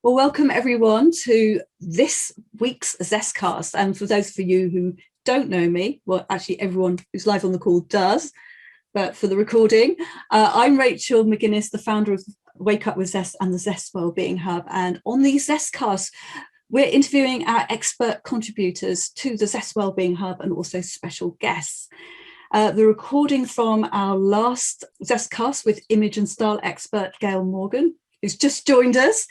Well, welcome everyone to this week's ZestCast. And for those of you who don't know me, well, actually everyone who's live on the call does, but for the recording, I'm Rachel McGuinness, the founder of Wake Up with Zest and the Zest Wellbeing Hub. And on these ZestCasts, we're interviewing our expert contributors to the Zest Wellbeing Hub and also special guests. The recording from our last ZestCast with image and style expert Gail Morgan, who's just joined us.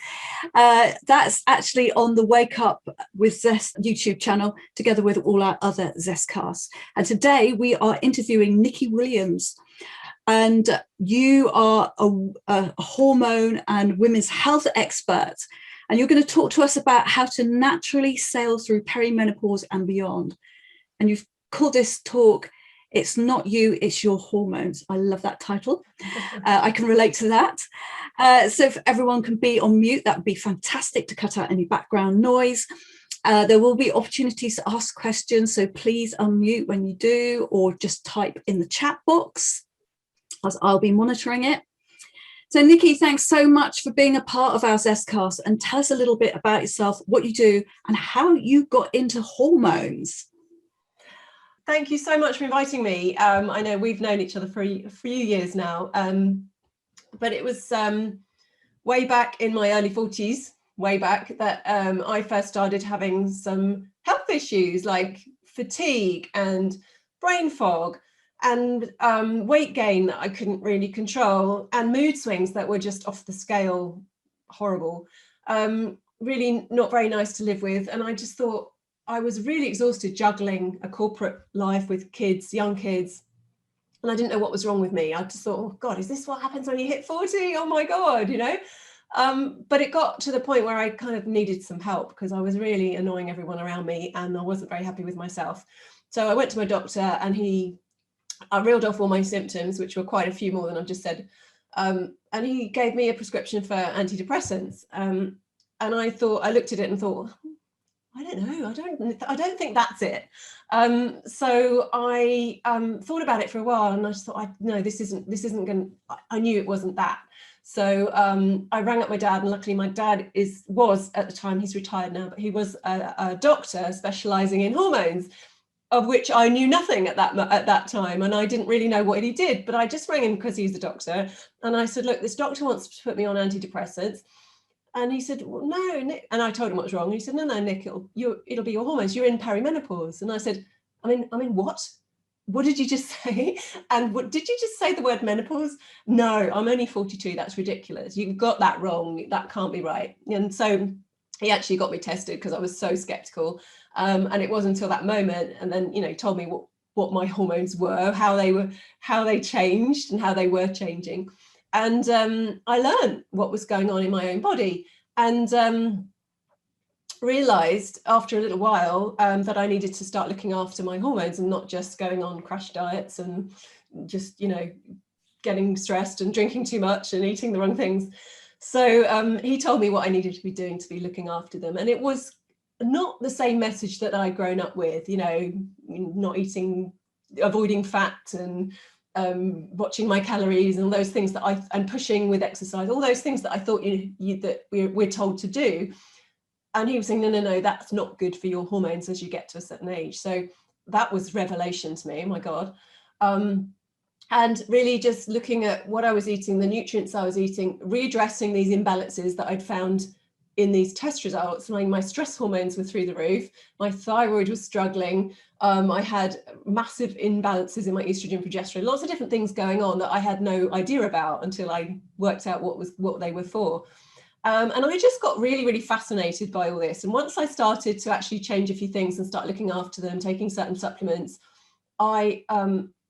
That's actually on the Wake Up with Zest YouTube channel, together with all our other ZestCasts. And today we are interviewing Nicki Williams. And you are a hormone and women's health expert. And you're going to talk to us about how to naturally sail through perimenopause and beyond. And you've called this talk, "It's Not You, It's Your Hormones." I love that title. I can relate to that. So if everyone can be on mute, that would be fantastic to cut out any background noise. There will be opportunities to ask questions, so please unmute when you do, or just type in the chat box, as I'll be monitoring it. So Nicki, thanks so much for being a part of our ZestCast, and tell us a little bit about yourself, what you do, and how you got into hormones. Thank you so much for inviting me. I know we've known each other for a few years now, but it was way back in my early 40s, way back, that I first started having some health issues like fatigue and brain fog and weight gain that I couldn't really control, and mood swings that were just off the scale, horrible, really not very nice to live with. And I just thought, I was really exhausted juggling a corporate life with kids, young kids, and I didn't know what was wrong with me. I just thought, oh God, is this what happens when you hit 40? Oh my God, you know? But it got to the point where I kind of needed some help because I was really annoying everyone around me and I wasn't very happy with myself. So I went to my doctor and I reeled off all my symptoms, which were quite a few more than I've just said. And he gave me a prescription for antidepressants. And I looked at it and thought, I don't know. I don't think that's it. So I thought about it for a while, and I just thought, no, this isn't going. I knew it wasn't that. So I rang up my dad, and luckily my dad was at the time, he's retired now, but he was a doctor specialising in hormones, of which I knew nothing at that time, and I didn't really know what he did. But I just rang him because he's a doctor, and I said, look, this doctor wants to put me on antidepressants. And he said, well, no, Nick. And I told him what was wrong. And he said, no, Nick, it'll be your hormones. You're in perimenopause. And I said, I mean, what? What did you just say? And did you just say the word menopause? No, I'm only 42. That's ridiculous. You've got that wrong. That can't be right. And so he actually got me tested because I was so skeptical. And it wasn't until that moment. And then, he told me what my hormones were, how they changed and how they were changing. And I learned what was going on in my own body, and realized after a little while that I needed to start looking after my hormones and not just going on crash diets and just, getting stressed and drinking too much and eating the wrong things. So he told me what I needed to be doing to be looking after them. And it was not the same message that I'd grown up with, not eating, avoiding fat and watching my calories and all those things and pushing with exercise, all those things that I thought that we're told to do. And he was saying, no, that's not good for your hormones as you get to a certain age. So that was revelation to me. Oh my God. And really just looking at what I was eating, the nutrients I was eating, readdressing these imbalances that I'd found in these test results. My stress hormones were through the roof. My thyroid was struggling. I had massive imbalances in my estrogen, progesterone, lots of different things going on that I had no idea about until I worked out what they were for. And I just got really, really fascinated by all this. And once I started to actually change a few things and start looking after them, taking certain supplements, I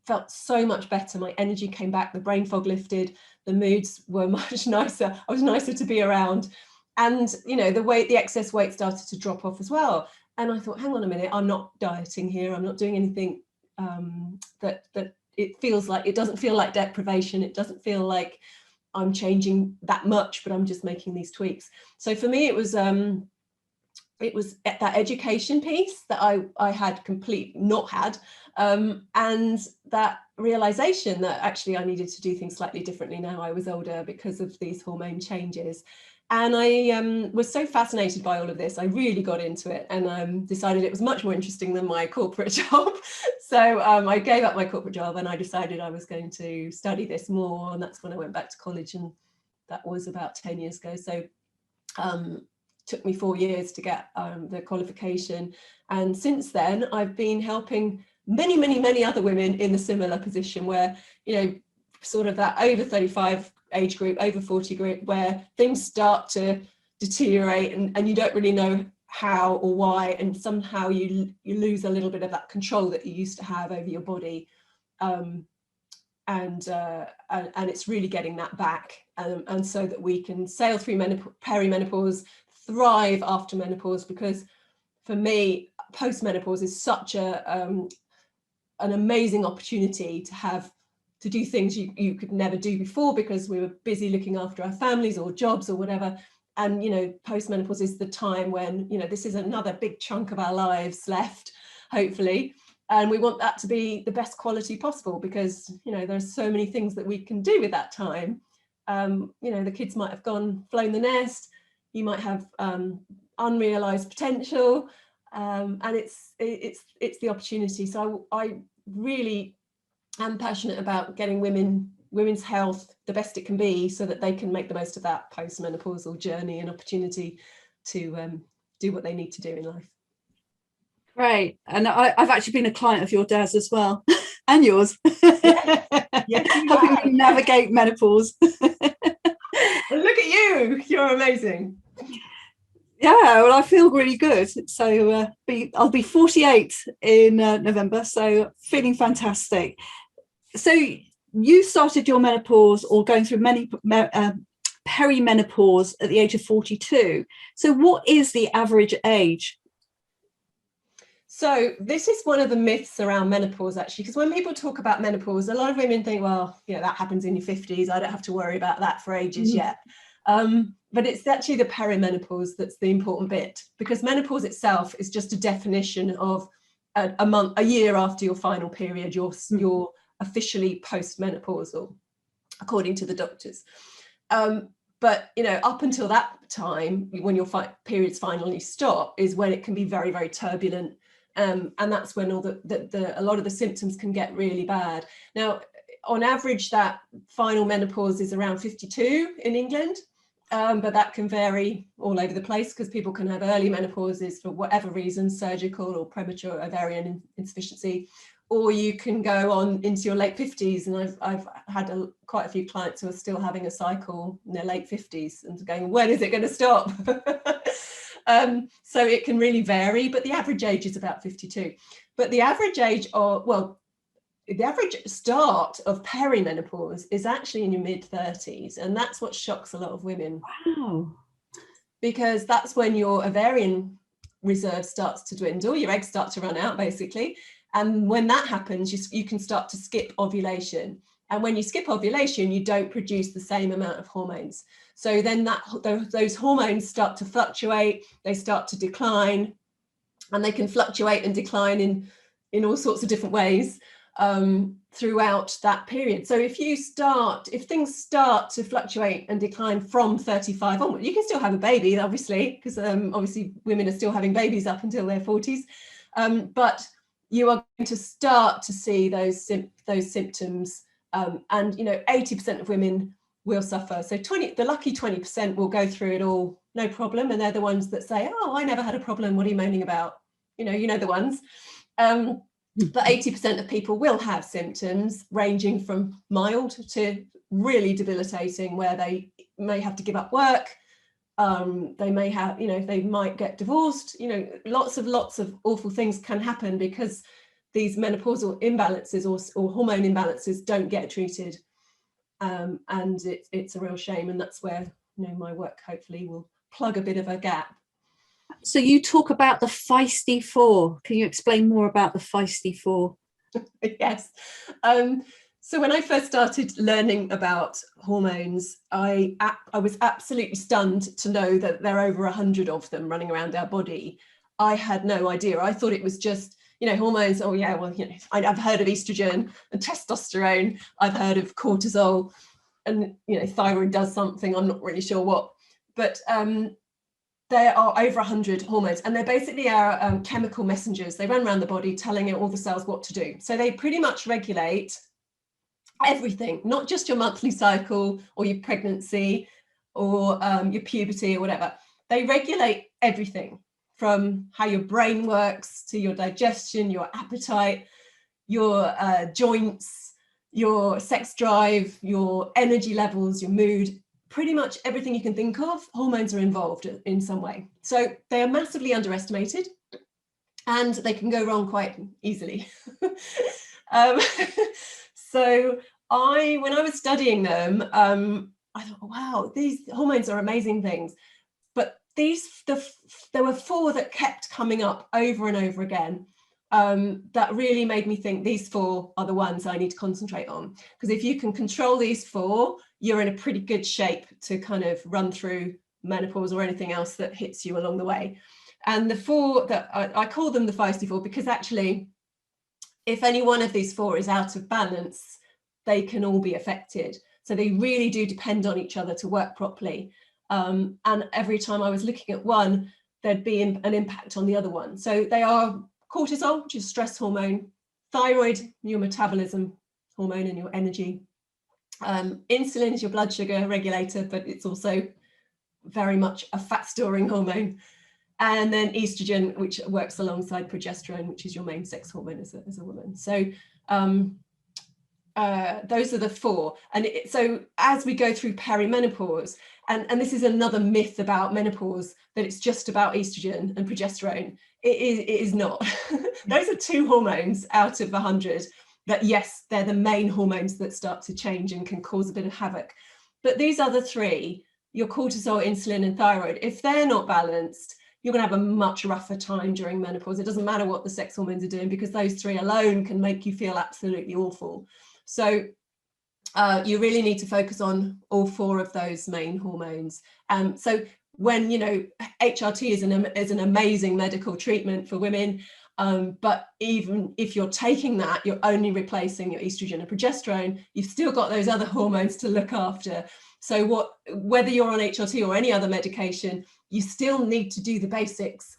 felt so much better. My energy came back, the brain fog lifted, the moods were much nicer. I was nicer to be around. And, the excess weight started to drop off as well. And I thought, hang on a minute, I'm not dieting here. I'm not doing anything that it doesn't feel like deprivation. It doesn't feel like I'm changing that much, but I'm just making these tweaks. So for me, it was that education piece that I had not had And that realization that actually I needed to do things slightly differently now I was older because of these hormone changes. And I was so fascinated by all of this, I really got into it, and decided it was much more interesting than my corporate job. So I gave up my corporate job and I decided I was going to study this more. And that's when I went back to college, and that was about 10 years ago. So took me 4 years to get the qualification. And since then, I've been helping many other women in a similar position where, you know, sort of that over 35 age group, over 40 group, where things start to deteriorate and you don't really know how or why, and somehow you lose a little bit of that control that you used to have over your body. And it's really getting that back, and so that we can sail through perimenopause, thrive after menopause, because for me, postmenopause is such an amazing opportunity to do things you could never do before, because we were busy looking after our families or jobs or whatever. And, you know, postmenopause is the time when, you know, this is another big chunk of our lives left, hopefully. And we want that to be the best quality possible, because, you know, there's so many things that we can do with that time. You know, the kids might have flown the nest, you might have unrealized potential, and it's the opportunity. So I really am passionate about getting women's health the best it can be, so that they can make the most of that postmenopausal journey and opportunity to do what they need to do in life. Great. And I've actually been a client of your dad's as well, and yours. Yes, helping me navigate menopause. Well, look at you, you're amazing. Yeah, well, I feel really good. So I'll be 48 in November, so feeling fantastic. So you started your menopause, or going through perimenopause, at the age of 42. So what is the average age? So this is one of the myths around menopause, actually, because when people talk about menopause, a lot of women think, well, you know, that happens in your 50s. I don't have to worry about that for ages yet. But it's actually the perimenopause that's the important bit, because menopause itself is just a definition of a year after your final period, you're officially postmenopausal, according to the doctors. But, you know, up until that time, when your periods finally stop, is when it can be very, very turbulent. And that's when a lot of the symptoms can get really bad. Now, on average, that final menopause is around 52 in England, but that can vary all over the place, because people can have early menopauses for whatever reason, surgical or premature ovarian insufficiency, or you can go on into your late 50s. And I've had quite a few clients who are still having a cycle in their late 50s and going, when is it going to stop? So it can really vary, but the average age is about 52. But the average age the average start of perimenopause is actually in your mid-30s, and that's what shocks a lot of women. Wow. Because that's when your ovarian reserve starts to dwindle, your eggs start to run out, basically. And when that happens, you can start to skip ovulation. And when you skip ovulation, you don't produce the same amount of hormones. So then those hormones start to fluctuate, they start to decline, and they can fluctuate and decline in all sorts of different ways throughout that period. So if things start to fluctuate and decline from 35 onward, you can still have a baby, obviously, because obviously women are still having babies up until their 40s. But you are going to start to see those symptoms. And, you know, 80% of women will suffer. So the lucky 20% will go through it all, no problem. And they're the ones that say, oh, I never had a problem. What are you moaning about? You know the ones. But 80% of people will have symptoms ranging from mild to really debilitating, where they may have to give up work. They may have, you know, they might get divorced. You know, lots of awful things can happen because these menopausal imbalances or hormone imbalances don't get treated. And it's a real shame. And that's where, you know, my work hopefully will plug a bit of a gap. So you talk about the feisty four. Can you explain more about the feisty four? Yes. So when I first started learning about hormones, I was absolutely stunned to know that there are over 100 of them running around our body. I had no idea. I thought it was just, hormones. Oh yeah, well, I've heard of estrogen and testosterone. I've heard of cortisol, and thyroid does something. I'm not really sure what, but there are over 100 hormones, and they're basically our chemical messengers. They run around the body telling all the cells what to do. So they pretty much regulate everything, not just your monthly cycle or your pregnancy or your puberty or whatever. They regulate everything, from how your brain works to your digestion, your appetite, your joints, your sex drive, your energy levels, your mood. Pretty much everything you can think of, hormones are involved in some way. So they are massively underestimated, and they can go wrong quite easily. So when I was studying them, I thought, wow, these hormones are amazing things. But there were 4 that kept coming up over and over again. That really made me think these 4 are the ones I need to concentrate on, because if you can control these 4, you're in a pretty good shape to kind of run through menopause or anything else that hits you along the way. And the 4 that I call them the feisty 4, because actually, if any one of these 4 is out of balance, they can all be affected. So they really do depend on each other to work properly. And every time I was looking at one, there'd be an impact on the other one. So they are cortisol, which is stress hormone; thyroid, your metabolism hormone and your energy; insulin is your blood sugar regulator, but it's also very much a fat storing hormone; and then estrogen, which works alongside progesterone, which is your main sex hormone as a woman. So those are the 4. And so as we go through perimenopause, and this is another myth about menopause, that it's just about estrogen and progesterone. It is not. Those are 2 hormones out of 100 that, yes, they're the main hormones that start to change and can cause a bit of havoc. But these other 3, your cortisol, insulin, and thyroid, if they're not balanced, you're going to have a much rougher time during menopause. It doesn't matter what the sex hormones are doing, because those 3 alone can make you feel absolutely awful. So you really need to focus on all 4 of those main hormones. So when, HRT is an amazing medical treatment for women, but even if you're taking that, you're only replacing your estrogen and progesterone, you've still got those other hormones to look after. So whether you're on HRT or any other medication, you still need to do the basics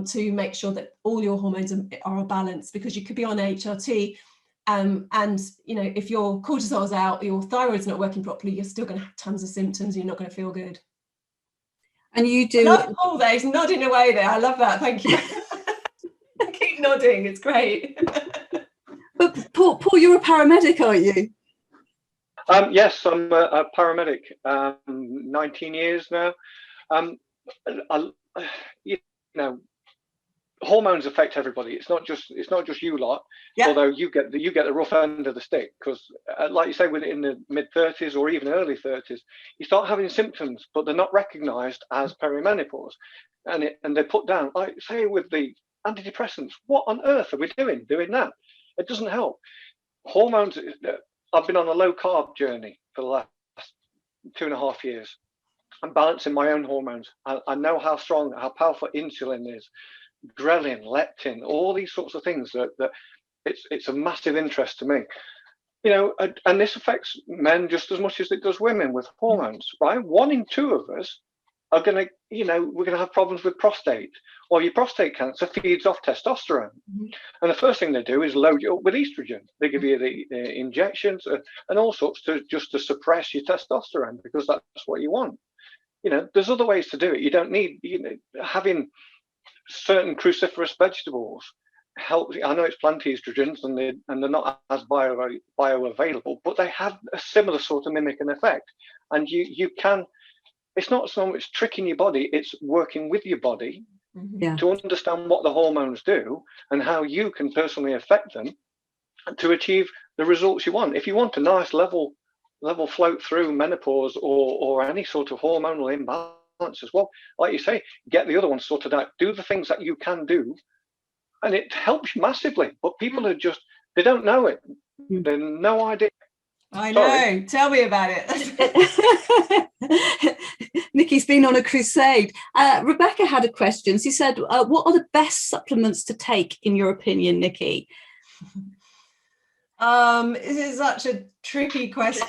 to make sure that all your hormones are balanced, because you could be on HRT and if your cortisol's out, your thyroid's not working properly, you're still going to have tons of symptoms. You're not going to feel good. And you do. I love Paul there. He's nodding away there. I love that. Thank you. Keep nodding. It's great. But Paul, you're a paramedic, aren't you? Yes, I'm a paramedic. 19 years now. Hormones affect everybody. It's not just you lot. Yeah. Although you get the rough end of the stick, because like you say, in the mid-30s or even early 30s, you start having symptoms, but they're not recognised as perimenopause, and they're put down. Like say with the antidepressants, what on earth are we doing that? It doesn't help. Hormones. I've been on a low carb journey for the last 2.5 years. I'm balancing my own hormones. I know how powerful insulin is, ghrelin, leptin, all these sorts of things that it's a massive interest to me. And this affects men just as much as it does women with hormones, right? 1 in 2 of us are going to, we're going to have problems with prostate, or your prostate cancer feeds off testosterone. Mm-hmm. And the first thing they do is load you up with estrogen. They give you the injections and all sorts just to suppress your testosterone, because that's what you want. There's other ways to do it. You don't need, having certain cruciferous vegetables helps. I know it's plant estrogens and they're not as bioavailable, but they have a similar sort of mimicking effect. And you can, it's not so much tricking your body, it's working with your body to understand what the hormones do and how you can personally affect them to achieve the results you want. If you want a nice level float through menopause or any sort of hormonal imbalance as well, like you say, get the other ones sorted out, do the things that you can do, and it helps you massively. But people are they don't know it. They have no idea. I know. Tell me about it. Nicki's been on a crusade. Rebecca had a question. She said, what are the best supplements to take in your opinion, Nicki? This is such a tricky question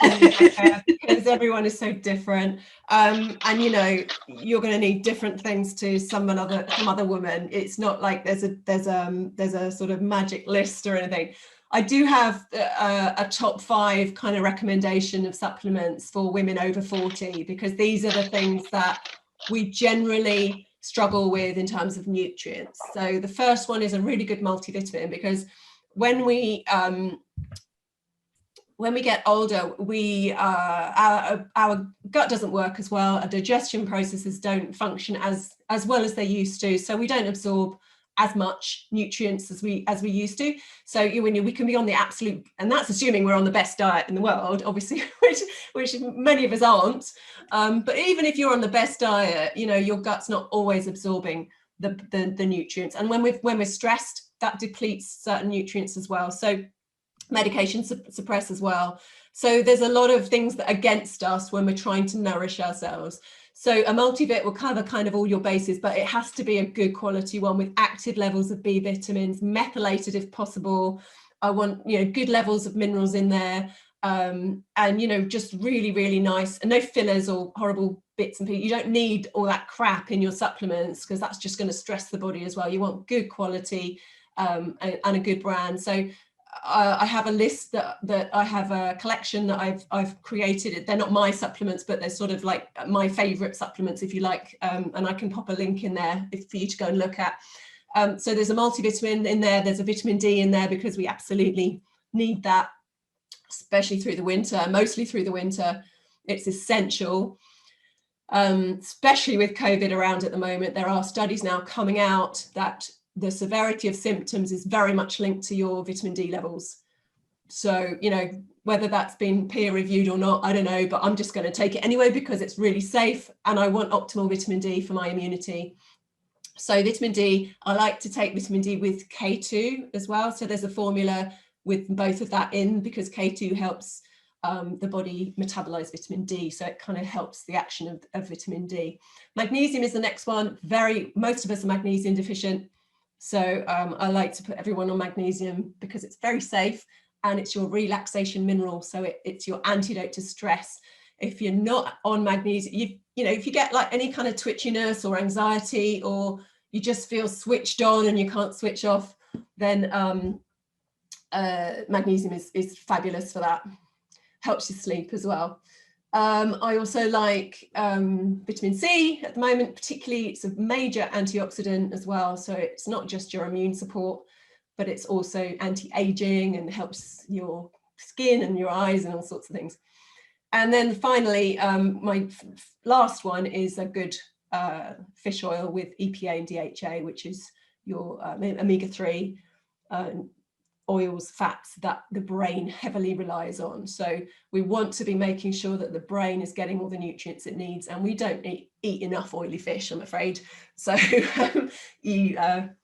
because everyone is so different, and you know, you're going to need different things to some other woman. It's not like there's a sort of magic list or anything. I do have a top 5 kind of recommendation of supplements for women over 40, because these are the things that we generally struggle with in terms of nutrients. So the first one is a really good multivitamin, because when we get older, our gut doesn't work as well. Our digestion processes don't function as well as they used to. So we don't absorb as much nutrients as we used to. So we can be on the absolute, and that's assuming we're on the best diet in the world, obviously, which many of us aren't. But even if you're on the best diet, you know, your gut's not always absorbing the nutrients. And when we're stressed, that depletes certain nutrients as well. So medication suppress as well. So there's a lot of things that are against us when we're trying to nourish ourselves. So a multivit will cover kind of all your bases, but it has to be a good quality one with active levels of B vitamins, methylated if possible. I want, you know, good levels of minerals in there, and, you know, just really, really nice, and no fillers or horrible bits and pieces. You don't need all that crap in your supplements, because that's just going to stress the body as well. You want good quality and a good brand. So I have a list that I have a collection that I've created. They're not my supplements, but they're sort of like my favorite supplements, if you like, and I can pop a link in there for you to go and look at. So there's a multivitamin in there, there's a vitamin D in there, because we absolutely need that, especially through the winter, mostly through the winter. It's essential, especially with COVID around at the moment. There are studies now coming out that the severity of symptoms is very much linked to your vitamin D levels. So, you know, whether that's been peer reviewed or not, I don't know, but I'm just going to take it anyway, because it's really safe and I want optimal vitamin D for my immunity. So vitamin D, I like to take vitamin D with K2 as well. So there's a formula with both of that in, because K2 helps the body metabolize vitamin D. So it kind of helps the action of vitamin D. Magnesium is the next one. Most of us are magnesium deficient. So I like to put everyone on magnesium, because it's very safe and it's your relaxation mineral. So it's your antidote to stress. If you're not on magnesium, you know, if you get like any kind of twitchiness or anxiety, or you just feel switched on and you can't switch off, then magnesium is fabulous for that. Helps you sleep as well. I also like vitamin C at the moment, particularly. It's a major antioxidant as well. So it's not just your immune support, but it's also anti-aging and helps your skin and your eyes and all sorts of things. And then finally, my last one is a good fish oil with EPA and DHA, which is your omega-3 oils, fats that the brain heavily relies on. So we want to be making sure that the brain is getting all the nutrients it needs, and we don't eat enough oily fish, I'm afraid. So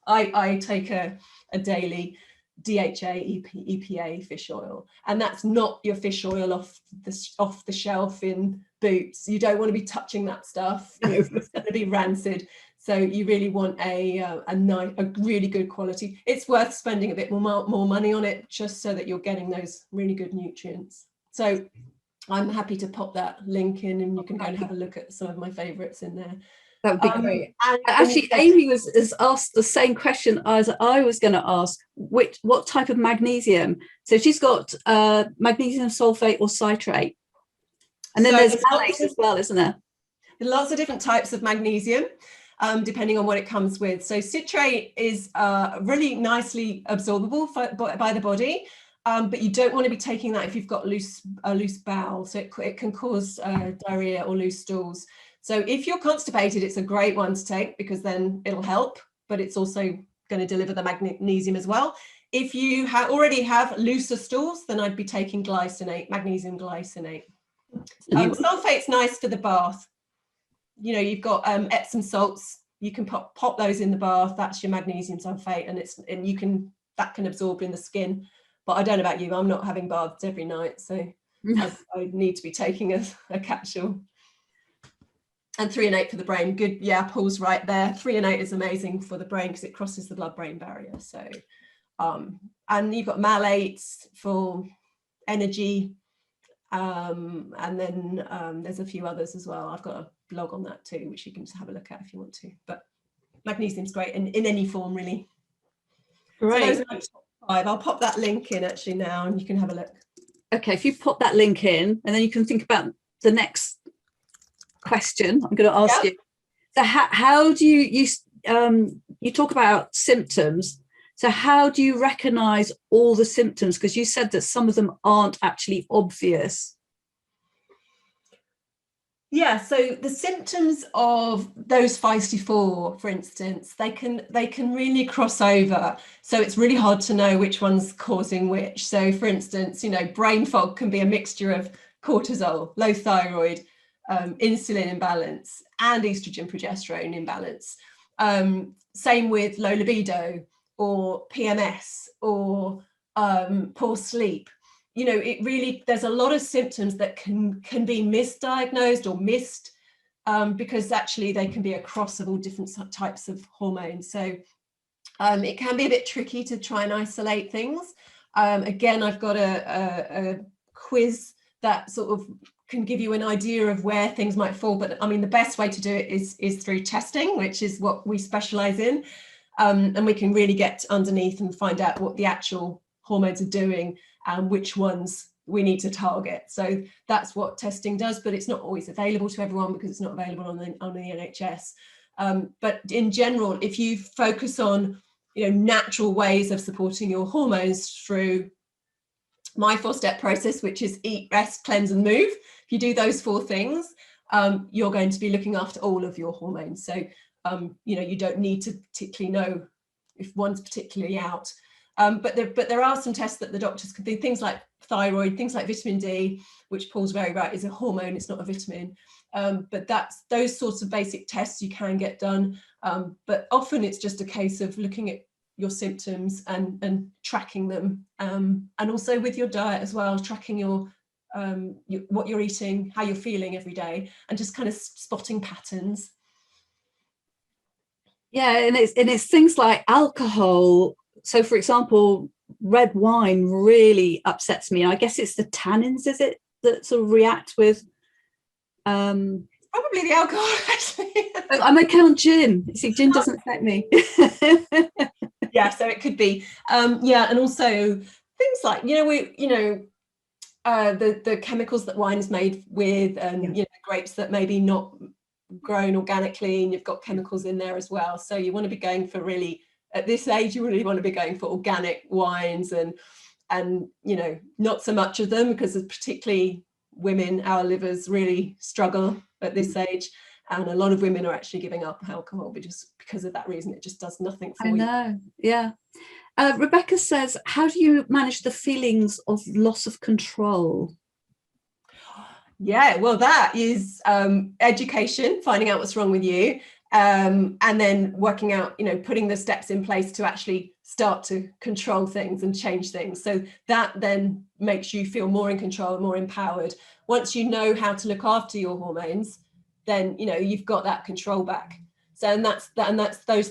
I take a daily DHA EPA fish oil, and that's not your fish oil off the shelf in Boots. You don't want to be touching that stuff. It's going to be rancid. So you really want a really good quality. It's worth spending a bit more money on it, just so that you're getting those really good nutrients. So I'm happy to pop that link in, and you can go and have a look at some of my favorites in there. That would be great. Actually, Amy has asked the same question as I was going to ask. What type of magnesium? So she's got magnesium sulfate or citrate. And then there's malate as well, isn't there? There are lots of different types of magnesium, depending on what it comes with. So citrate is really nicely absorbable by the body, but you don't want to be taking that if you've got a loose bowel. So it can cause diarrhea or loose stools. So if you're constipated, it's a great one to take, because then it'll help, but it's also going to deliver the magnesium as well. If you already have looser stools, then I'd be taking glycinate, magnesium glycinate. Sulfate's nice for the bath. You know, you've got Epsom salts. You can pop those in the bath. That's your magnesium sulfate, and that can absorb in the skin. But I don't know about you. I'm not having baths every night, so I need to be taking a capsule. And 3 and 8 for the brain. Good. Yeah, Paul's right there. 3 and 8 is amazing for the brain because it crosses the blood-brain barrier. So, and you've got malates for energy. And then there's a few others as well. I've got a blog on that too, which you can just have a look at if you want to. But magnesium's great in any form, really. Great. So those are my top 5. I'll pop that link in actually now, and you can have a look. Okay, if you pop that link in, and then you can think about the next question I'm going to ask you. So how do you talk about symptoms? So how do you recognize all the symptoms? Because you said that some of them aren't actually obvious. Yeah, so the symptoms of those feisty 4, for instance, they can really cross over. So it's really hard to know which one's causing which. So for instance, brain fog can be a mixture of cortisol, low thyroid, insulin imbalance, and estrogen progesterone imbalance. Same with low libido or PMS or poor sleep. It really, there's a lot of symptoms that can be misdiagnosed or missed because actually they can be a cross of all different types of hormones. So it can be a bit tricky to try and isolate things. Again, I've got a quiz that sort of can give you an idea of where things might fall. But I mean, the best way to do it is through testing, which is what we specialize in. And we can really get underneath and find out what the actual hormones are doing and which ones we need to target. So that's what testing does, but it's not always available to everyone because it's not available on the NHS. But in general, if you focus on natural ways of supporting your hormones through my 4-step process, which is eat, rest, cleanse, and move. If you do those 4 things, you're going to be looking after all of your hormones. So, you don't need to particularly know if one's particularly out. But there are some tests that the doctors can do, things like thyroid, things like vitamin D, which Paul's very right, is a hormone, it's not a vitamin. But that's those sorts of basic tests you can get done. But often it's just a case of looking at your symptoms and tracking them, and also with your diet as well, tracking your what you're eating, how you're feeling every day, and just kind of spotting patterns. Yeah, and it's things like alcohol. So for example, red wine really upsets me. I guess it's the tannins, is it, that sort of react with probably the alcohol, actually. I'm okay on gin. See, gin doesn't affect me. Yeah, so it could be. And also things like, the chemicals that wine is made with, and grapes that maybe not grown organically, and you've got chemicals in there as well. So you want to be going for really, at this age, you really want to be going for organic wines and not so much of them, because particularly women, our livers really struggle at this age. And a lot of women are actually giving up alcohol because of that reason. It just does nothing for you. I know, yeah. Rebecca says, how do you manage the feelings of loss of control? Yeah, well, that is education, finding out what's wrong with you, and then working out, putting the steps in place to actually start to control things and change things. So that then makes you feel more in control, more empowered. Once you know how to look after your hormones, then you've got that control back. So those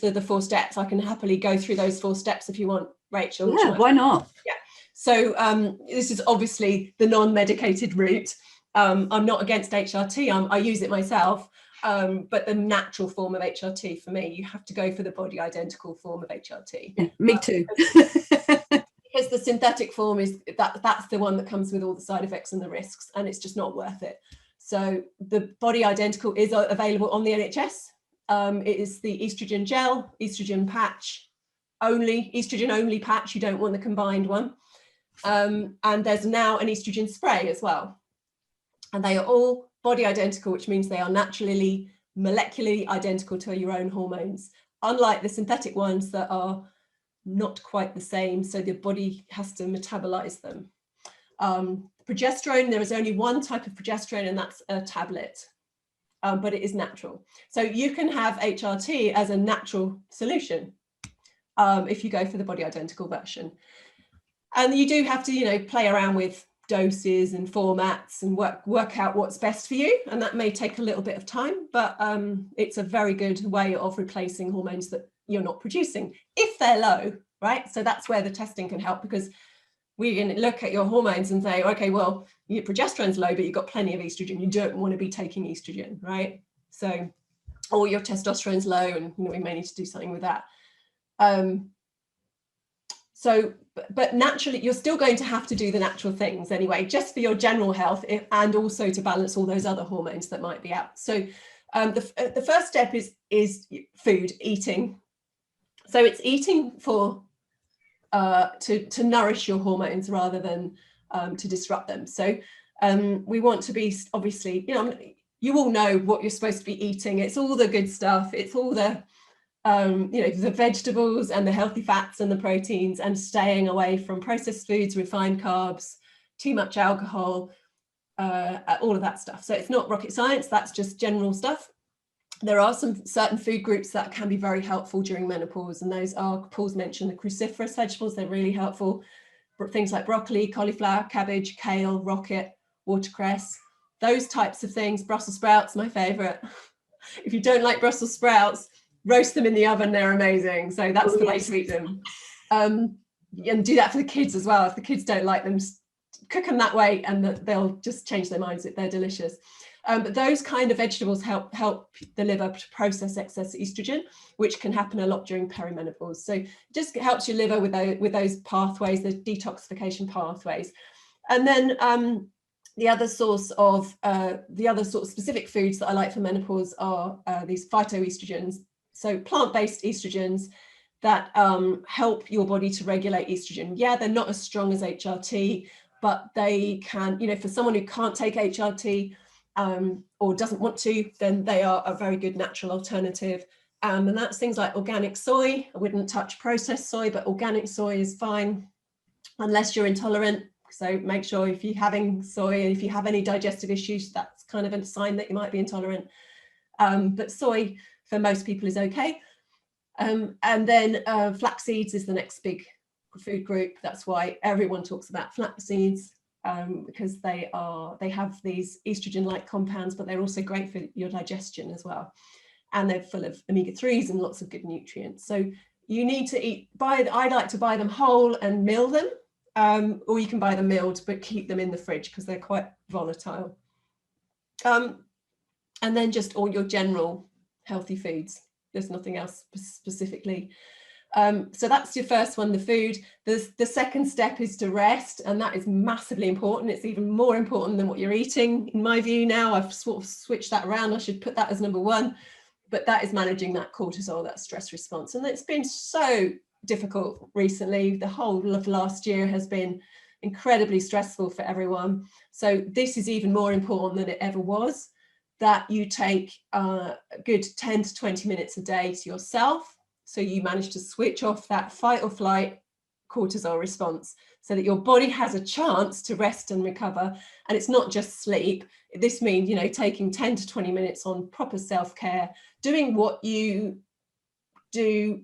are the 4 steps. I can happily go through those 4 steps if you want, Rachel. Yeah, why not? Yeah. So this is obviously the non-medicated route. I'm not against HRT. I use it myself, but the natural form of HRT for me, you have to go for the body identical form of HRT. Yeah, me too. Because the synthetic form that's the one that comes with all the side effects and the risks, and it's just not worth it. So the body identical is available on the NHS. It is the estrogen gel, estrogen patch only, estrogen only patch. You don't want the combined one. And there's now an estrogen spray as well. And they are all body identical, which means they are naturally, molecularly identical to your own hormones, unlike the synthetic ones that are not quite the same. So the body has to metabolize them. Progesterone, there is only one type of progesterone, and that's a tablet, but it is natural. So you can have HRT as a natural solution if you go for the body identical version. And you do have to, play around with doses and formats and work out what's best for you, and that may take a little bit of time, but it's a very good way of replacing hormones that you're not producing if they're low, right? So that's where the testing can help, because we can look at your hormones and say, okay, well, your progesterone's low, but you've got plenty of estrogen, you don't want to be taking estrogen, right? So, or your testosterone's low, and we may need to do something with that. So, but naturally, you're still going to have to do the natural things anyway, just for your general health, and also to balance all those other hormones that might be out. So the first step is food, eating. So it's eating for to nourish your hormones rather than to disrupt them. So we want to be, obviously, you all know what you're supposed to be eating. It's all the good stuff. It's all the the vegetables and the healthy fats and the proteins, and staying away from processed foods, refined carbs, too much alcohol, all of that stuff. So it's not rocket science, that's just general stuff. There are some certain food groups that can be very helpful during menopause, and those are, Paul's mentioned the cruciferous vegetables, they're really helpful. Things like broccoli, cauliflower, cabbage, kale, rocket, watercress, those types of things. Brussels sprouts, my favorite. If you don't like Brussels sprouts, roast them in the oven, they're amazing. So that's the way to eat them. And do that for the kids as well. If the kids don't like them, cook them that way, and they'll just change their minds. They're delicious. But those kind of vegetables help the liver to process excess estrogen, which can happen a lot during perimenopause. So it just helps your liver with those pathways, the detoxification pathways. And then the other sort of specific foods that I like for menopause are these phytoestrogens. So plant-based estrogens that help your body to regulate estrogen. Yeah, they're not as strong as HRT, but they can, for someone who can't take HRT or doesn't want to, then they are a very good natural alternative. And that's things like organic soy. I wouldn't touch processed soy, but organic soy is fine, unless you're intolerant. So make sure if you're having soy, and if you have any digestive issues, that's kind of a sign that you might be intolerant. But soy, for most people, is okay. And then flax seeds is the next big food group. That's why everyone talks about flax seeds, because they have these estrogen-like compounds, but they're also great for your digestion as well. And they're full of omega-3s and lots of good nutrients. So you need to I like to buy them whole and mill them, or you can buy them milled, but keep them in the fridge because they're quite volatile. And then just all your general healthy foods. There's nothing else specifically. So that's your first one, the food. The second step is to rest, and that is massively important. It's even more important than what you're eating, in my view now. I've sort of switched that around. I should put that as number one, but that is managing that cortisol, that stress response. And it's been so difficult recently. The whole of last year has been incredibly stressful for everyone. So this is even more important than it ever was, that you take a good 10 to 20 minutes a day to yourself. So you manage to switch off that fight or flight cortisol response so that your body has a chance to rest and recover. And it's not just sleep. This means, taking 10 to 20 minutes on proper self-care, doing what you do,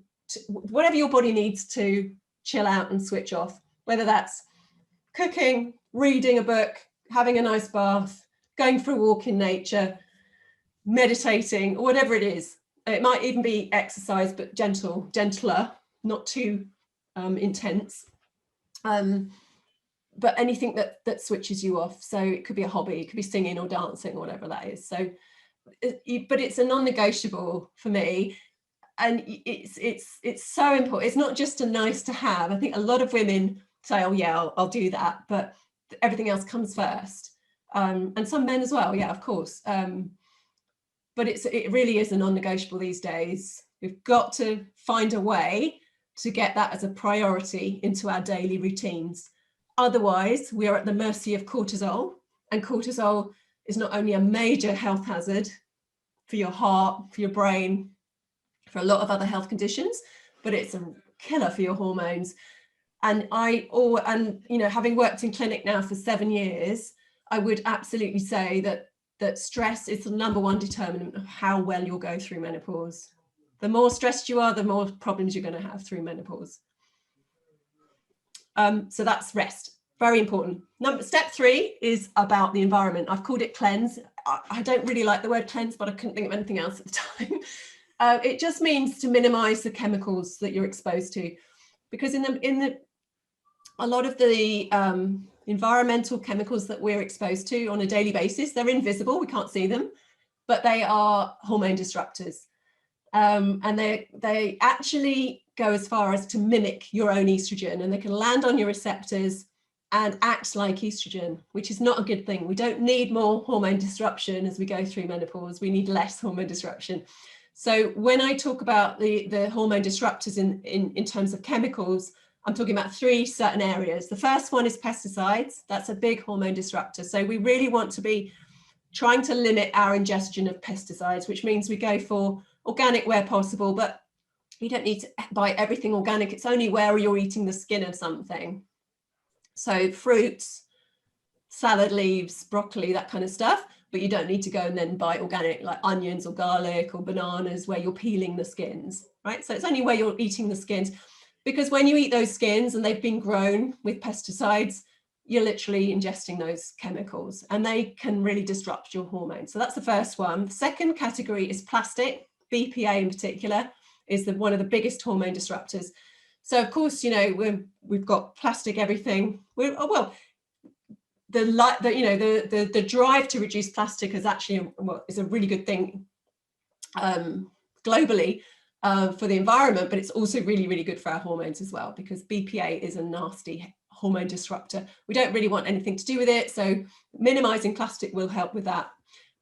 whatever your body needs to chill out and switch off, whether that's cooking, reading a book, having a nice bath, going for a walk in nature, meditating, or whatever it is. It might even be exercise, but gentler, not too intense. But anything that switches you off. So it could be a hobby, it could be singing or dancing, or whatever that is. So, but it's a non-negotiable for me, and it's so important. It's not just a nice to have. I think a lot of women say, "Oh yeah, I'll do that," but everything else comes first. And some men as well, yeah, of course. But it really is a non-negotiable these days. We've got to find a way to get that as a priority into our daily routines. Otherwise, we are at the mercy of cortisol, and cortisol is not only a major health hazard for your heart, for your brain, for a lot of other health conditions, but it's a killer for your hormones. And having worked in clinic now for 7 years, I would absolutely say that stress is the number one determinant of how well you'll go through menopause. The more stressed you are, the more problems you're going to have through menopause. So that's rest. very important. Step 3 is about the environment. I've called it cleanse. I don't really like the word cleanse, but I couldn't think of anything else at the time. It just means to minimize the chemicals that you're exposed to, because a lot of the environmental chemicals that we're exposed to on a daily basis, they're invisible, we can't see them, but they are hormone disruptors. And they actually go as far as to mimic your own estrogen, and they can land on your receptors and act like estrogen, which is not a good thing. We don't need more hormone disruption as we go through menopause. We need less hormone disruption. So when I talk about the hormone disruptors in terms of chemicals, I'm talking about 3 certain areas. The first one is pesticides. That's a big hormone disruptor. So we really want to be trying to limit our ingestion of pesticides, which means we go for organic where possible, but you don't need to buy everything organic. It's only where you're eating the skin of something. So fruits, salad leaves, broccoli, that kind of stuff, but you don't need to go and then buy organic like onions or garlic or bananas where you're peeling the skins, right? So it's only where you're eating the skins, because when you eat those skins and they've been grown with pesticides, you're literally ingesting those chemicals and they can really disrupt your hormones. So that's the first one. The second category is plastic. BPA in particular is one of the biggest hormone disruptors. So of course, you know, we've got plastic everything. The drive to reduce plastic is actually is a really good thing globally for the environment, but it's also really, really good for our hormones as well, because BPA is a nasty hormone disruptor. We don't really want anything to do with it, so minimizing plastic will help with that.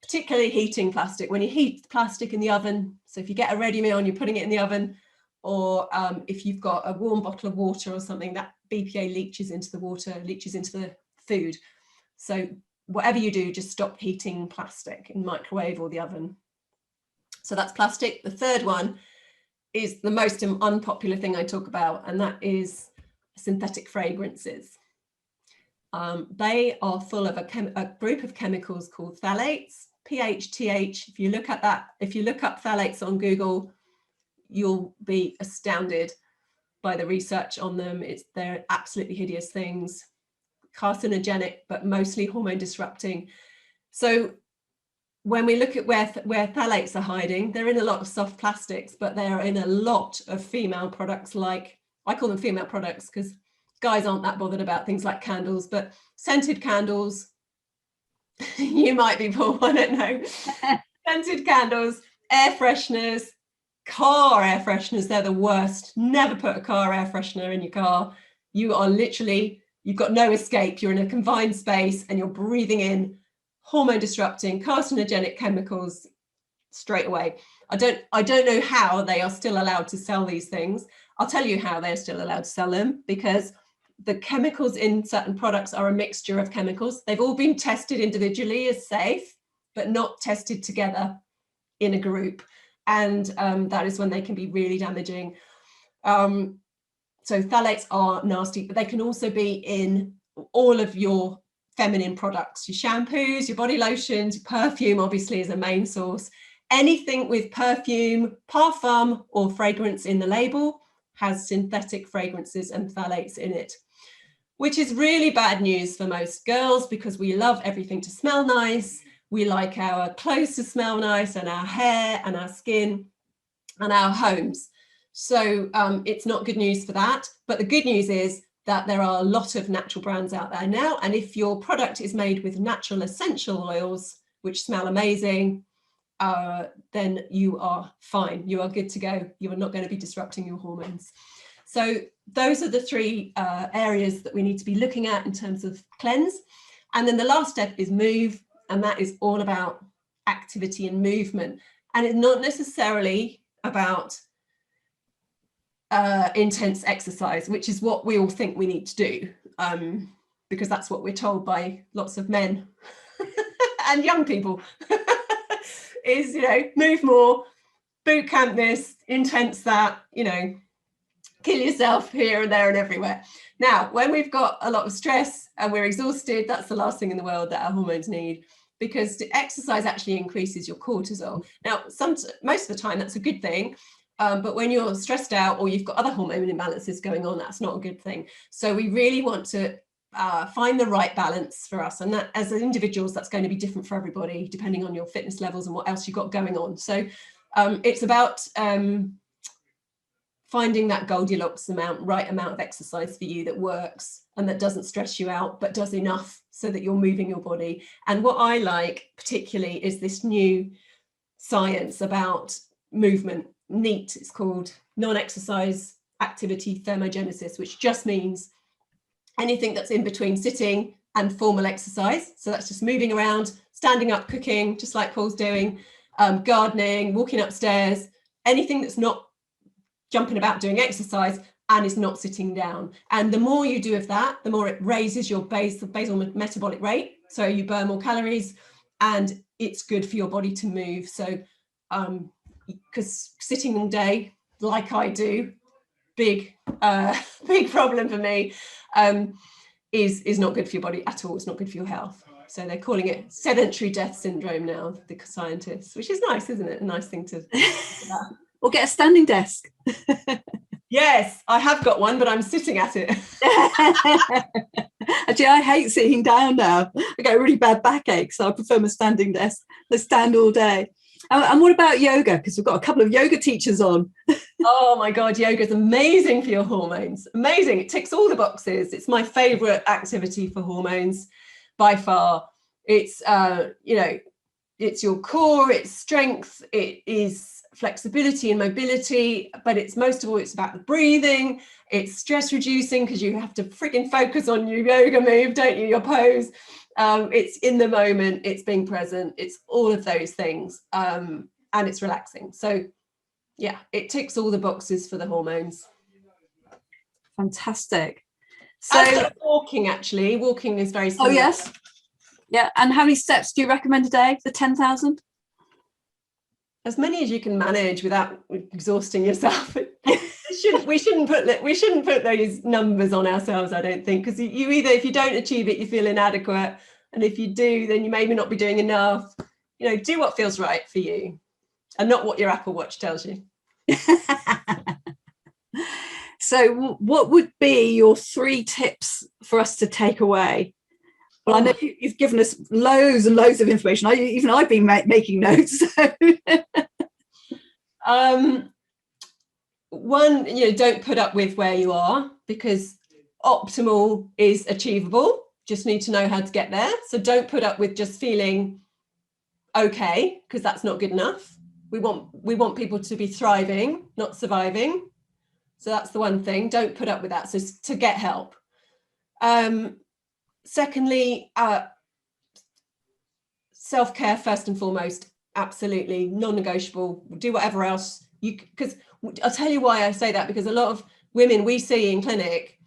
Particularly heating plastic. When you heat plastic in the oven, so if you get a ready meal and you're putting it in the oven, or if you've got a warm bottle of water or something, that BPA leaches into the water, leaches into the food. So whatever you do, just stop heating plastic in microwave or the oven. So that's plastic. The third one is the most unpopular thing I talk about, and that is synthetic fragrances. They are full of a group of chemicals called phthalates, PHTH. If you look at that, if you look up phthalates on Google, you'll be astounded by the research on them. They're absolutely hideous things, carcinogenic, but mostly hormone disrupting. So when we look at where phthalates are hiding, they're in a lot of soft plastics, but they're in a lot of female products, like, I call them female products because guys aren't that bothered about things like candles, but scented candles, you might be Paul, I don't know. Scented candles, air fresheners, car air fresheners, they're the worst. Never put a car air freshener in your car. You are literally, you've got no escape. You're in a confined space and you're breathing in hormone disrupting, carcinogenic chemicals straight away. I don't know how they are still allowed to sell these things. I'll tell you how they're still allowed to sell them, because the chemicals in certain products are a mixture of chemicals. They've all been tested individually as safe, but not tested together in a group. And that is when they can be really damaging. So phthalates are nasty, but they can also be in all of your feminine products, your shampoos, your body lotions, your perfume obviously is a main source. Anything with perfume, parfum, or fragrance in the label has synthetic fragrances and phthalates in it, which is really bad news for most girls, because we love everything to smell nice. We like our clothes to smell nice, and our hair and our skin and our homes. So it's not good news for that. But the good news is that there are a lot of natural brands out there now. And if your product is made with natural essential oils, which smell amazing, then you are fine. You are good to go. You are not going to be disrupting your hormones. So those are the 3 areas that we need to be looking at in terms of cleanse. And then the last step is move. And that is all about activity and movement. And it's not necessarily about intense exercise, which is what we all think we need to do, because that's what we're told by lots of men and young people is, you know, move more, boot camp this, intense that, you know, kill yourself here and there and everywhere. Now, when we've got a lot of stress and we're exhausted, that's the last thing in the world that our hormones need, because the exercise actually increases your cortisol. Now, most of the time that's a good thing. But when you're stressed out or you've got other hormone imbalances going on, that's not a good thing. So we really want to find the right balance for us. And that, as individuals, that's going to be different for everybody, depending on your fitness levels and what else you've got going on. So it's about finding that Goldilocks right amount of exercise for you that works and that doesn't stress you out, but does enough so that you're moving your body. And what I like particularly is this new science about movement. NEAT, it's called non-exercise activity thermogenesis, which just means anything that's in between sitting and formal exercise. So that's just moving around, standing up, cooking, just like Paul's doing, gardening, walking upstairs, anything that's not jumping about doing exercise and is not sitting down. And the more you do of that, the more it raises your basal metabolic rate. So you burn more calories and it's good for your body to move. So because sitting all day, like I do, big problem for me, is not good for your body at all. It's not good for your health. So they're calling it sedentary death syndrome now, the scientists, which is nice, isn't it? A nice thing to think about. Or get a standing desk. Yes, I have got one, but I'm sitting at it. Actually, I hate sitting down now. I get a really bad backache, so I prefer my standing desk. I stand all day. And what about yoga? Because we've got a couple of yoga teachers on. Oh my God, yoga is amazing for your hormones. Amazing. It ticks all the boxes. It's my favorite activity for hormones by far. It's, it's your core, it's strength, it is flexibility and mobility, but it's most of all, it's about the breathing, it's stress reducing because you have to freaking focus on your yoga move, don't you, your pose. It's in the moment, it's being present, it's all of those things, and it's relaxing. So yeah, it ticks all the boxes for the hormones. Fantastic. So walking is very similar. Oh yes, yeah. And how many steps do you recommend a day? The 10,000? As many as you can manage without exhausting yourself. We shouldn't put those numbers on ourselves, I don't think, because you either, if you don't achieve it, you feel inadequate, and if you do, then you maybe not be doing enough. Do what feels right for you and not what your Apple Watch tells you. So what would be your 3 tips for us to take away? Well, I know you've given us loads and loads of information. I've been making notes. So. One, don't put up with where you are, because optimal is achievable. Just need to know how to get there. So don't put up with just feeling okay, because that's not good enough. We want people to be thriving, not surviving. So that's the one thing. Don't put up with that. So to get help. Secondly, self-care first and foremost, absolutely non-negotiable. Do whatever else because I'll tell you why I say that, because a lot of women we see in clinic,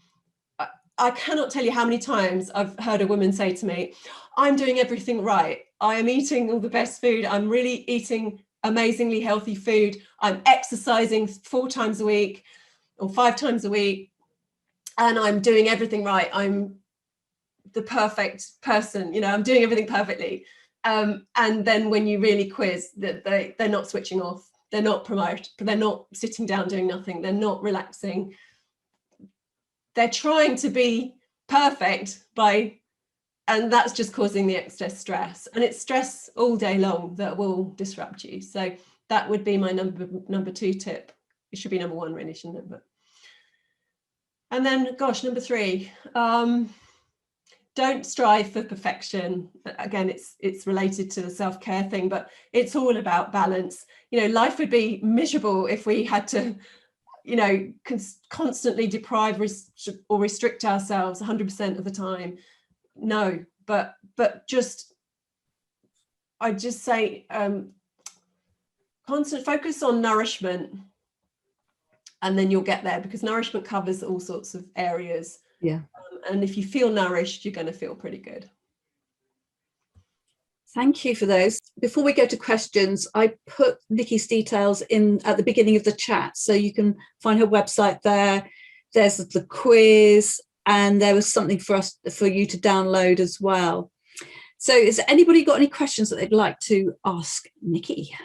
I cannot tell you how many times I've heard a woman say to me, I'm doing everything right. I am eating all the best food. I'm really eating amazingly healthy food. I'm exercising 4 times a week or 5 times a week. And I'm doing everything right. I'm the perfect person. I'm doing everything perfectly. And then when you really quiz, that they're not switching off. They're not they're not sitting down doing nothing. They're not relaxing. They're trying to be perfect and that's just causing the excess stress. And it's stress all day long that will disrupt you. So that would be my number 2 tip. It should be number 1 really, shouldn't it? And then, number 3, don't strive for perfection. Again, it's related to the self-care thing, but it's all about balance. Life would be miserable if we had to, constantly deprive or restrict ourselves 100% of the time. No, but I just say, constant focus on nourishment, and then you'll get there, because nourishment covers all sorts of areas. Yeah. And if you feel nourished, you're going to feel pretty good. Thank you for those. Before we go to questions, I put Nicki's details in at the beginning of the chat, so you can find her website there. There's the quiz, and there was something for you to download as well. So has anybody got any questions that they'd like to ask Nicki?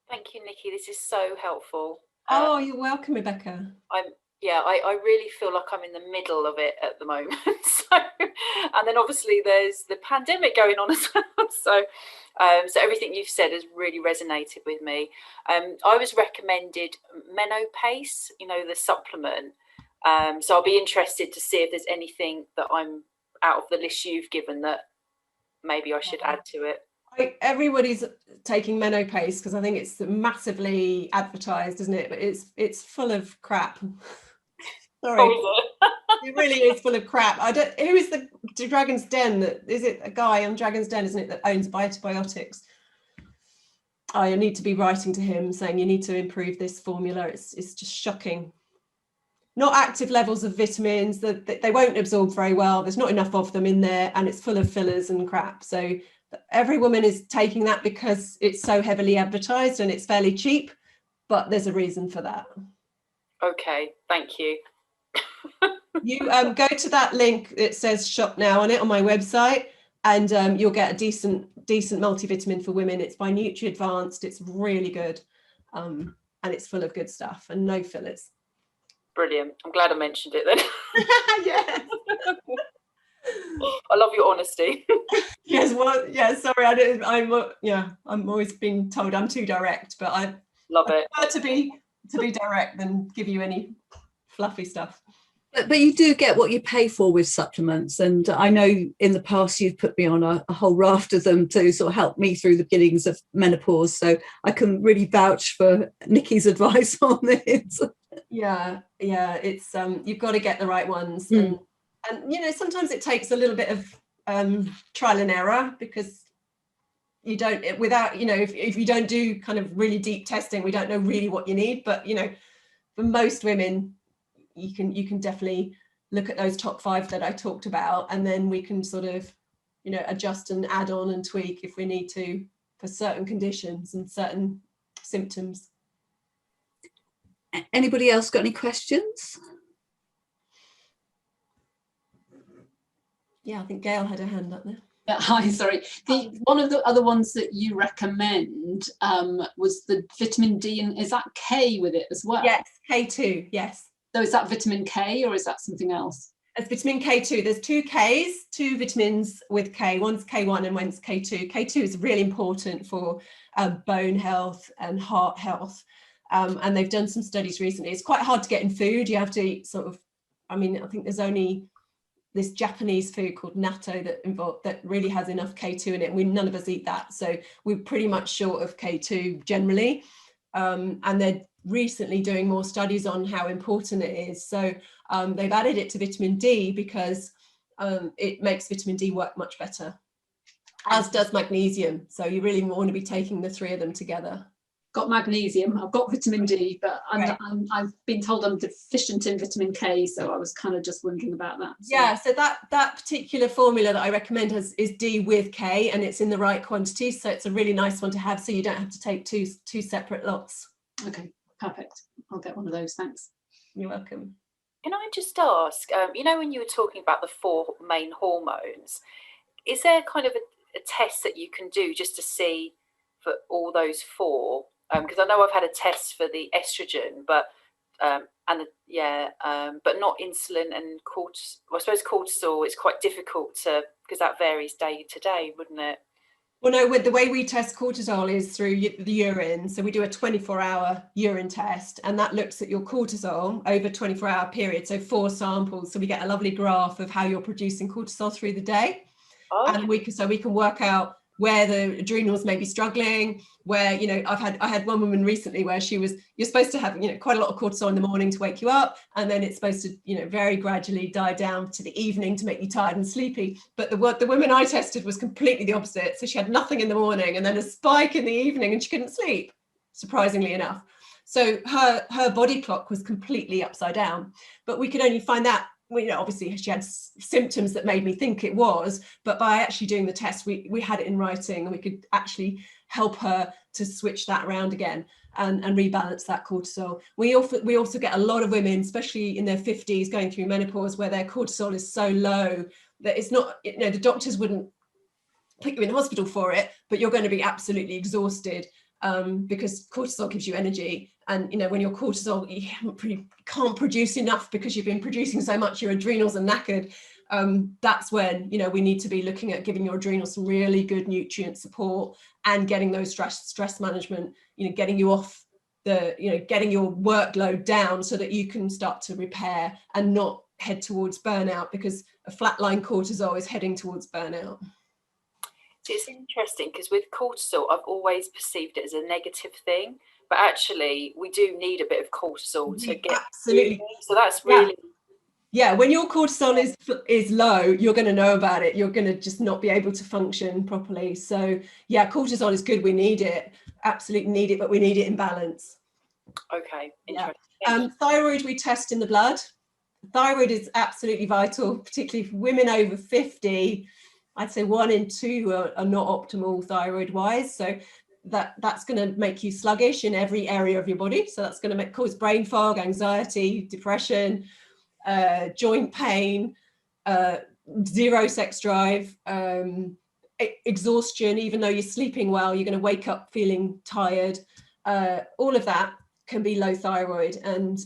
Thank you, Nicki. This is so helpful. Oh, you're welcome, Rebecca. I'm Yeah, I really feel like I'm in the middle of it at the moment. So, and then obviously there's the pandemic going on as well. So everything you've said has really resonated with me. I was recommended menopause, the supplement. So I'll be interested to see if there's anything that I'm out of the list you've given that maybe I should add to it. Everybody's taking menopause because I think it's massively advertised, isn't it? But it's full of crap. Sorry. Oh, is it? It really is full of crap. Who is the Dragon's Den? Is it a guy on Dragon's Den, isn't it, that owns Bitobiotics? I need to be writing to him saying you need to improve this formula. It's just shocking. Not active levels of vitamins, that they won't absorb very well. There's not enough of them in there, and it's full of fillers and crap. So every woman is taking that because it's so heavily advertised and it's fairly cheap, but there's a reason for that. Okay, thank you. You go to that link, it says shop now on it on my website, and you'll get a decent multivitamin for women. It's by Nutri Advanced. It's really good, and it's full of good stuff and no fillers. Brilliant. I'm glad I mentioned it then. Yes. I love your honesty. Yes, well, yeah, sorry, I'm always being told I'm too direct, but I love it. prefer to be direct than give you any fluffy stuff. But you do get what you pay for with supplements, and I know in the past you've put me on a whole raft of them to sort of help me through the beginnings of menopause, so I can really vouch for Nicki's advice on it. Yeah, it's you've got to get the right ones, and sometimes it takes a little bit of trial and error, because you don't, if you don't do kind of really deep testing, we don't know really what you need. But for most women, you can definitely look at those top 5 that I talked about, and then we can sort of adjust and add on and tweak if we need to for certain conditions and certain symptoms. Anybody else got any questions? Yeah, I think Gail had her hand up there. Yeah, hi, sorry. One of the other ones that you recommend was the vitamin D, and is that K with it as well? Yes, K2, yes. So is that vitamin K or is that something else? It's vitamin K2. There's 2 Ks, 2 vitamins with K. One's K1 and one's K2. K2 is really important for bone health and heart health. And they've done some studies recently. It's quite hard to get in food. You have to eat I think there's only this Japanese food called natto that really has enough K2 in it. None of us eat that. So we're pretty much short of K2 generally. And they're recently doing more studies on how important it is. So they've added it to vitamin D because it makes vitamin D work much better, as does magnesium. So you really want to be taking the 3 of them together. Got magnesium, I've got vitamin D, but I've been told I'm deficient in vitamin K, so I was kind of just wondering about that. So. Yeah, so that particular formula that I recommend is D with K, and it's in the right quantity, so it's a really nice one to have, so you don't have to take two separate lots. Okay, perfect. I'll get one of those, thanks. You're welcome. Can I just ask, when you were talking about the 4 main hormones, is there kind of a test that you can do just to see for all those 4? Because I know I've had a test for the estrogen, but but not insulin and cortisol. Well, I suppose cortisol is quite difficult because that varies day to day, wouldn't it? Well, no, with the way we test cortisol is through the urine. So we do a 24-hour urine test, and that looks at your cortisol over a 24-hour period. So 4 samples. So we get a lovely graph of how you're producing cortisol through the day. Oh. And we can work out where the adrenals may be struggling, where, I had one woman recently where you're supposed to have, quite a lot of cortisol in the morning to wake you up. And then it's supposed to, very gradually die down to the evening to make you tired and sleepy. But the woman I tested was completely the opposite. So she had nothing in the morning and then a spike in the evening and she couldn't sleep, surprisingly enough. So her body clock was completely upside down, but we could only find that. Obviously she had symptoms that made me think it was, but by actually doing the test, we had it in writing, and we could actually help her to switch that around again and rebalance that cortisol. We also get a lot of women, especially in their 50s, going through menopause, where their cortisol is so low that it's not, the doctors wouldn't put you in hospital for it, but you're going to be absolutely exhausted because cortisol gives you energy, And, you know, when your cortisol, you can't produce enough because you've been producing so much, your adrenals are knackered. That's when, you know, we need to be looking at giving your adrenals some really good nutrient support and getting those stress management, you know, getting you off the, you know, getting your workload down so that you can start to repair and not head towards burnout, because a flatline cortisol is heading towards burnout. It's interesting because with cortisol, I've always perceived it as a negative thing, but actually we do need a bit of cortisol to get absolutely. So that's really when your cortisol is low, you're going to know about it. You're going to just not be able to function properly. So yeah, cortisol is good. We need it, absolutely need it, but we need it in balance. Okay, interesting. Thyroid we test in the blood. Thyroid is absolutely vital, particularly for women over 50. I'd say 1 in 2 are not optimal thyroid wise. So that's going to make you sluggish in every area of your body. So that's going to cause brain fog, anxiety, depression, joint pain, zero sex drive, exhaustion. Even though you're sleeping well, you're going to wake up feeling tired. All of that can be low thyroid, and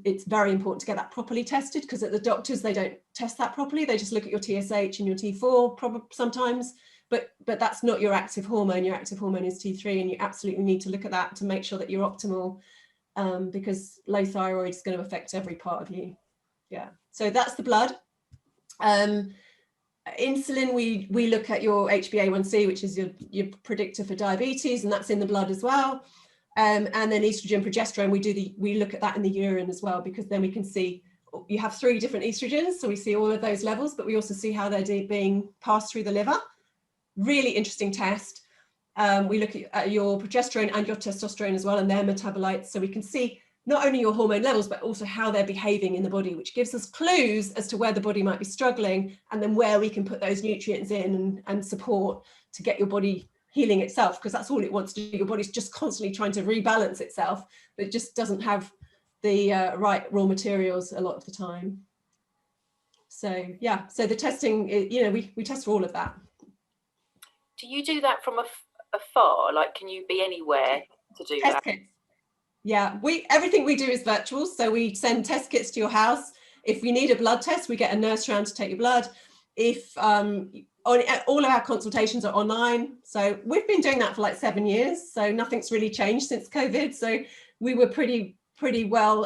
it's very important to get that properly tested, because at the doctors they don't test that properly. They just look at your TSH and your T4 sometimes, but that's not your active hormone. Your active hormone is T3, and you absolutely need to look at that to make sure that you're optimal, because low thyroid is going to affect every part of you. Yeah, so that's the blood. Insulin, we look at your HbA1c, which is your predictor for diabetes, and that's in the blood as well. And then estrogen, progesterone, we look at that in the urine as well, because then we can see you have 3 different estrogens, so we see all of those levels, but we also see how they're being passed through the liver. Really interesting test. We look at your progesterone and your testosterone as well, and their metabolites, so we can see not only your hormone levels, but also how they're behaving in the body, which gives us clues as to where the body might be struggling, and then where we can put those nutrients in and support to get your body healing itself, because that's all it wants to do. Your body's just constantly trying to rebalance itself, but it just doesn't have the right raw materials a lot of the time. So yeah, so the testing, you know, we test for all of that. Do you do that from afar? Like, can you be anywhere to do test that? Kits. Yeah, everything we do is virtual, so we send test kits to your house. If you need a blood test, we get a nurse around to take your blood. If all of our consultations are online, so we've been doing that for like 7 years, so nothing's really changed since COVID. So we were pretty well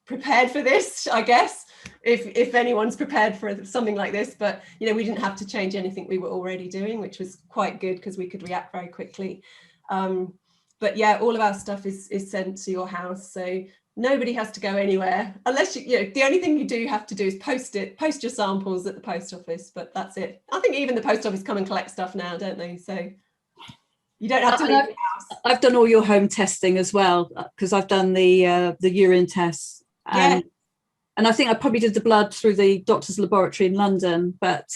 prepared for this, I guess, if anyone's prepared for something like this. But you know, we didn't have to change anything we were already doing, which was quite good because we could react very quickly. But yeah, all of our stuff is sent to your house, so nobody has to go anywhere, unless you know, the only thing you do have to do is post your samples at the post office, but that's it. I think even the post office come and collect stuff now, don't they? So you don't have to leave the house. I've done all your home testing as well, because I've done the urine tests, and I think I probably did the blood through the doctor's laboratory in London, but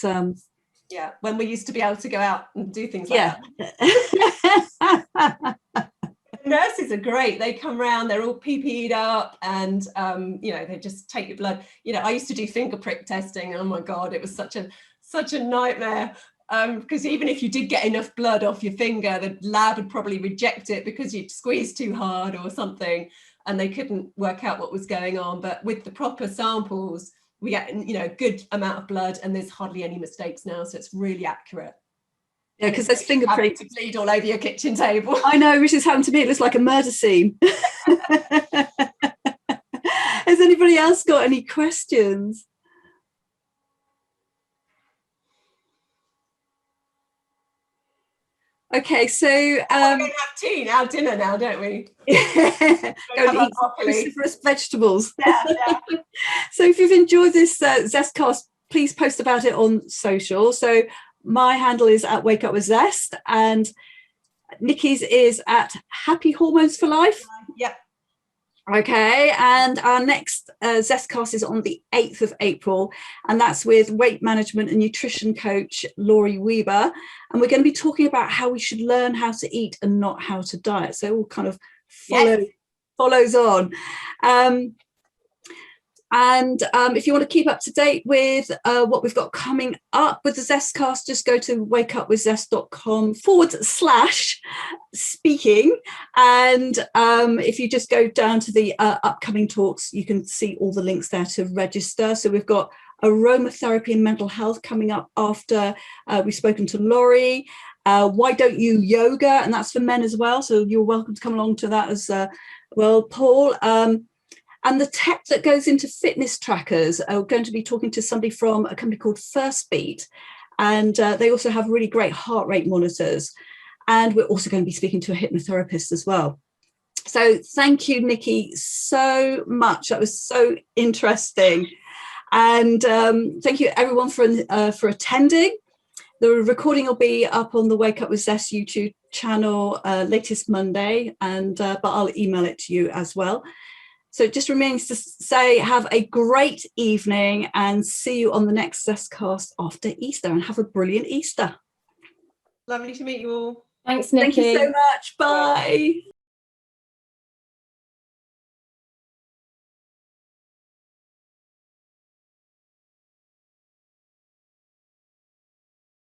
yeah, when we used to be able to go out and do things like that. Nurses are great. They come around, they're all PPE'd up, and you know, they just take your blood. You know, I used to do finger prick testing, and oh my god, it was such a nightmare, because even if you did get enough blood off your finger, the lab would probably reject it because you'd squeezed too hard or something, and they couldn't work out what was going on. But with the proper samples, we get, you know, a good amount of blood, and there's hardly any mistakes now, so it's really accurate. Yeah, because there's fingerprints to bleed all over your kitchen table. I know, which has happened to me. It looks like a murder scene. Has anybody else got any questions? Okay, so we're going to have tea now, dinner now, don't we? Go and eat cruciferous vegetables. Yeah. So if you've enjoyed this ZestCast, please post about it on social. So my handle is at Wake Up with Zest, and Nicki's is at Happy Hormones for Life. Yep. Okay, and our next ZestCast is on the 8th of April, and that's with weight management and nutrition coach Laurie Weber, and we're going to be talking about how we should learn how to eat and not how to diet. So it all kind of follows on. And if you want to keep up to date with what we've got coming up with the ZestCast, just go to wakeupwithzest.com/speaking. And if you just go down to the upcoming talks, you can see all the links there to register. So we've got aromatherapy and mental health coming up after we've spoken to Laurie. Why don't you yoga? And that's for men as well. So you're welcome to come along to that as well, Paul. And the tech that goes into fitness trackers, are going to be talking to somebody from a company called First Beat. And they also have really great heart rate monitors. And we're also going to be speaking to a hypnotherapist as well. So thank you, Nicki, so much. That was so interesting. And thank you, everyone, for attending. The recording will be up on the Wake Up with Zest YouTube channel latest Monday, but I'll email it to you as well. So it just remains to say, have a great evening and see you on the next ZestCast after Easter, and have a brilliant Easter. Lovely to meet you all. Thanks, Nicki. Thank you so much. Bye.